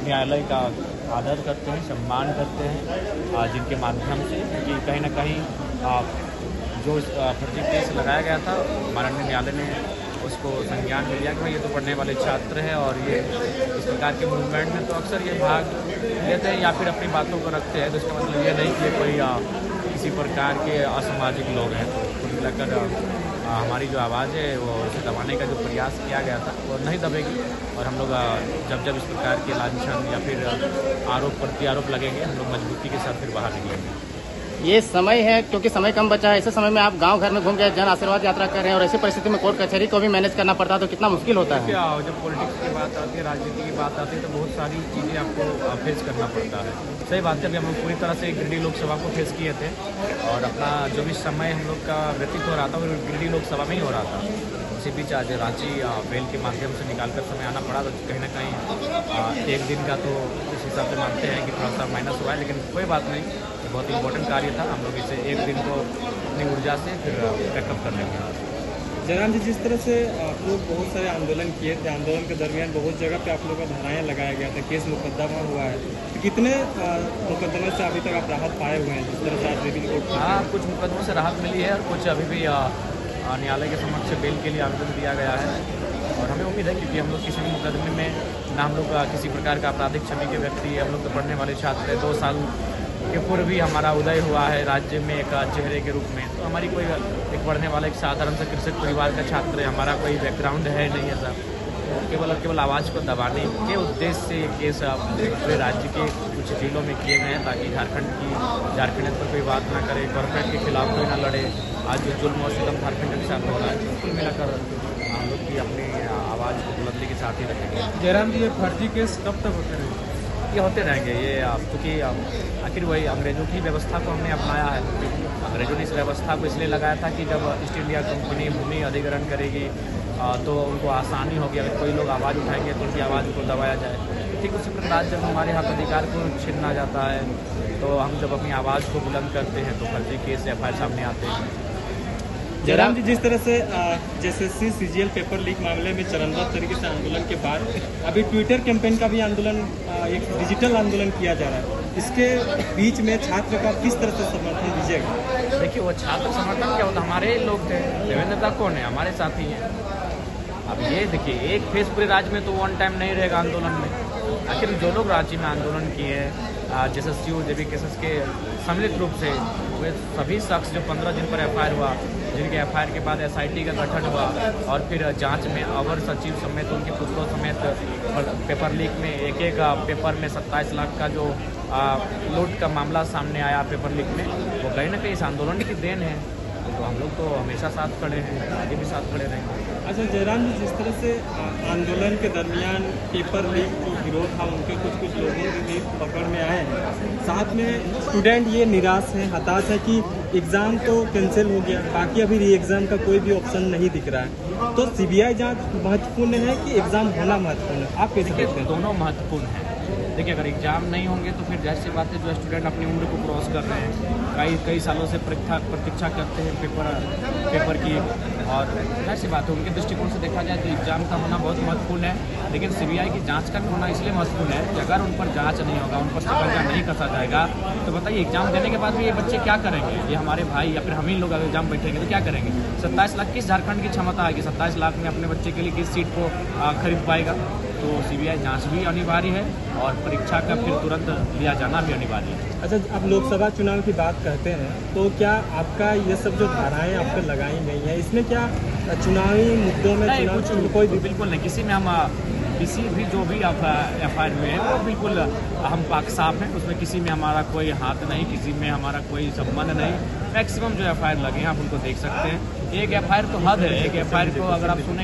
न्यायालय का आदर करते हैं, सम्मान करते हैं, जिनके माध्यम से कि कहीं ना कहीं जो फर्जी केस लगाया गया था, माननीय न्यायालय ने उसको संज्ञान में लिया कि भाई ये तो पढ़ने वाले छात्र हैं और ये इस प्रकार के मूवमेंट में तो अक्सर ये भाग लेते हैं या फिर अपनी बातों को रखते हैं। तो इसका मतलब ये नहीं कि ये कोई किसी प्रकार के असामाजिक लोग हैं। तो कुल मिलाकर हमारी जो आवाज़ है वो उसे दबाने का जो प्रयास किया गया था वो नहीं दबेगी और हम लोग जब जब इस प्रकार के लांछन या फिर आरोप प्रत्यारोप लगेंगे हम लोग मजबूती के साथ फिर बाहर निकलेंगे। ये समय है, क्योंकि समय कम बचा है, ऐसे समय में आप गांव घर में घूम के जन आशीर्वाद यात्रा कर रहे हैं और ऐसी परिस्थिति में कोर्ट कचहरी को भी मैनेज करना पड़ता है, तो कितना मुश्किल होता है? क्या जब पॉलिटिक्स की बात आती है, राजनीति की बात आती है, तो बहुत सारी चीज़ें आपको फेस करना पड़ता है। सही बात है, अभी हम लोग पूरी तरह से गिरिडीह लोकसभा को फेस किए थे और अपना जो भी समय हम लोग का व्यतीत हो रहा था वो गिरिडीह लोकसभा में ही हो रहा था। उसी बीच आज रांची बेल के माध्यम से निकाल कर समय आना पड़ा, तो कहीं ना कहीं एक दिन का तो इस हिसाब से मानते हैं कि थोड़ा सा माइनस हुआ है, लेकिन कोई बात नहीं, ये बहुत इंपॉर्टेंट कार्य था। हम लोग इसे एक दिन को अपनी ऊर्जा से फिर बैकअप कर लेंगे। जयराम जी, जिस तरह से आप लोग बहुत सारे आंदोलन किए थे, आंदोलन के दरमियान बहुत जगह पे आप लोगों का धाराएँ लगाया गया था, केस मुकदमा हुआ है, तो कितने मुकदमे से अभी तक आप राहत पाए हुए हैं? जिस तरह से आज रिवील कोर्ट, हाँ, कुछ मुकदमों से राहत मिली है और कुछ अभी भी न्यायालय के समक्ष बेल के लिए आवेदन दिया गया है और हमें उम्मीद है क्योंकि हम लोग किसी भी मुकदमे में ना हम लोग किसी प्रकार का आपराधिक छवि के व्यक्ति, हम लोग तो पढ़ने वाले छात्र हैं। 2 साल के पूर्व भी हमारा उदय हुआ है राज्य में एक चेहरे के रूप में, तो हमारी कोई एक पढ़ने वाला एक साधारण से कृषक परिवार का छात्र है, हमारा कोई बैकग्राउंड है नहीं ऐसा। तो केवल और केवल आवाज़ को दबाने के उद्देश्य से ये केस पूरे राज्य के कुछ जिलों में किए गए हैं ताकि झारखंड पर कोई बात ना करे, कॉर्पोरेट के खिलाफ कोई ना लड़े। आज जो जुल्म और सितम झारखंड के साथ हो रहा है, कुल मिलाकर हम लोग की अपनी आवाज़ को बुलंदी के साथ ही रखेंगे। जयराम जी, ये फर्जी केस कब तक होते रहेंगे? ये होते रहेंगे। ये क्योंकि आखिर वही अंग्रेज़ों की व्यवस्था को हमने अपनाया है। अंग्रेज़ों ने इस व्यवस्था को इसलिए लगाया था कि जब ईस्ट इंडिया कंपनी भूमि अधिग्रहण करेगी तो उनको आसानी होगी, अगर कोई लोग आवाज़ उठाएंगे तो उनकी आवाज़ को दबाया जाए। ठीक उसी प्रकार जब हमारे हक अधिकार को छीना जाता है तो हम जब अपनी आवाज़ को बुलंद करते हैं तो फर्जी केस FIR सामने आते हैं। जयराम जी, जिस तरह से JSSC CGL पेपर लीक मामले में चरणबद्ध तरीके से आंदोलन के बाद अभी ट्विटर कैंपेन का भी आंदोलन, एक डिजिटल आंदोलन किया जा रहा है, इसके बीच में छात्र का किस तरह से समर्थन दीजिएगा? देखिए, वो छात्र समर्थन क्या होता, हमारे लोग थे, देवेंद्र कौन है, हमारे साथी हैं। अब ये देखिए, एक फेस पूरे राज्य में तो वन टाइम नहीं रहेगा आंदोलन में। आखिर जो लोग राज्य में आंदोलन किए हैं JSSU JB केसेस के सम्मिलित रूप से, वे सभी शख्स जो 15 दिन पर FIR हुआ, जिनके FIR के बाद SIT का गठन हुआ और फिर जांच में अवर सचिव समेत उनके पुत्रों समेत पेपर लीक में एक पेपर में 27 लाख का जो लूट का मामला सामने आया पेपर लीक में, वो कहीं ना कहीं इस आंदोलन की देन है। तो हम लोग तो हमेशा साथ खड़े हैं, आगे भी साथ खड़े रहेंगे। अच्छा जयराम जी, जिस तरह से आंदोलन के दरमियान पेपर लीक जो विरोध था उनके कुछ लोगों की पकड़ में आए हैं, साथ में स्टूडेंट ये निराश हैं, हताश है कि एग्ज़ाम तो कैंसिल हो गया, बाकी अभी री एग्ज़ाम का कोई भी ऑप्शन नहीं दिख रहा है, तो CBI जांच महत्वपूर्ण है कि एग्ज़ाम होना महत्वपूर्ण है? आप कैसे कहते हैं? दोनों महत्वपूर्ण हैं। देखिए, अगर एग्जाम नहीं होंगे तो फिर जाहिर सी बात है जो स्टूडेंट अपनी उम्र को क्रॉस कर रहे हैं, कई सालों से प्रतीक्षा करते हैं पेपर की, और जाहिर सी बात है उनके दृष्टिकोण से देखा जाए तो एग्जाम का होना बहुत महत्वपूर्ण है। लेकिन CBI की जांच का भी होना इसलिए महत्वपूर्ण है कि अगर उन पर जांच नहीं होगा, उन पर शिकंजा नहीं कसा जाएगा, तो बताइए एग्जाम देने के बाद भी ये बच्चे क्या करेंगे? ये हमारे भाई या फिर हम ही लोग अगर एग्जाम बैठेंगे तो क्या करेंगे? 27 लाख किस झारखंड की क्षमता है कि 27 लाख में अपने बच्चे के लिए किस सीट को खरीद पाएगा? तो CBI जांच भी अनिवार्य है और परीक्षा का फिर तुरंत लिया जाना भी अनिवार्य है। अच्छा, आप लोकसभा चुनाव की बात करते हैं, तो क्या आपका ये सब जो धाराएं आप पर लगाई गई हैं, इसमें क्या चुनावी मुद्दों में कोई बिल्कुल नहीं, किसी में हम किसी भी जो भी FIR में है वो बिल्कुल हम पाक साफ हैं, उसमें किसी में हमारा कोई हाथ नहीं, किसी में हमारा कोई संबंध नहीं। मैक्सिमम जो FIR लगे हैं आप उनको देख सकते हैं। एक FIR तो हद है, एक FIR को अगर आप सुने